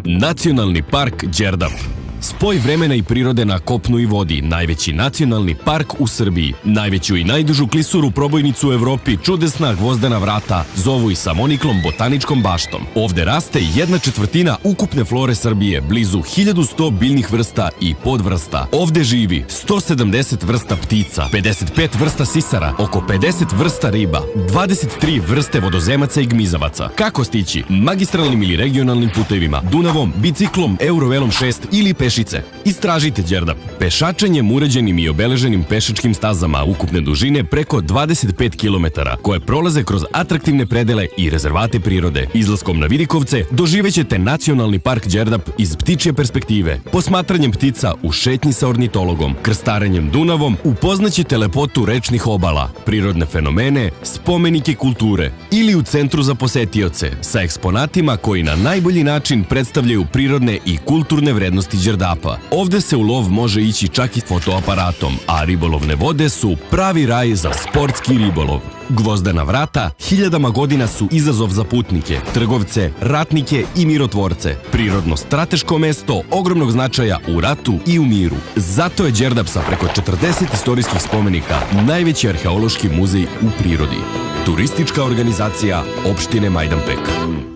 Nacionalni park Đerdap. Spoj vremena i prirode na kopnu i vodi, najveći nacionalni park u Srbiji. Najveću i najdužu klisuru probojnicu u Evropi, čudesna gvozdena vrata, zovu i samoniklom botaničkom baštom. Ovde raste 1/4 ukupne flore Srbije, blizu 1100 biljnih vrsta i podvrsta. Ovde živi 170 vrsta ptica, 55 vrsta sisara, oko 50 vrsta riba, 23 vrste vodozemaca i gmizavaca. Kako stići? Magistralnim ili regionalnim putevima, Dunavom, biciklom, Eurovelom 6 ili pešice. Istražite Đerdap. Pešačenjem uređenim i obeleženim pešačkim stazama ukupne dužine preko 25 km, koje prolaze kroz atraktivne predele i rezervate prirode. Izlaskom na Vidikovce doživećete Nacionalni park Đerdap iz ptičje perspektive. Posmatranjem ptica u šetnji sa ornitologom, krstarenjem Dunavom upoznaćete lepotu rečnih obala, prirodne fenomene, spomenike kulture ili u centru za posetioce sa eksponatima koji na najbolji način predstavljaju prirodne i kulturne vrednosti Đerdapa. Ovde se u lov može ići čak i fotoaparatom, a ribolovne vode su pravi raj za sportski ribolov. Gvozdena vrata hiljadama godina su izazov za putnike, trgovce, ratnike i mirotvorce. Prirodno strateško mesto ogromnog značaja u ratu i u miru. Zato je Đerdap sa preko 40 istorijskih spomenika najveći arheološki muzej u prirodi. Turistička organizacija opštine Majdanpek.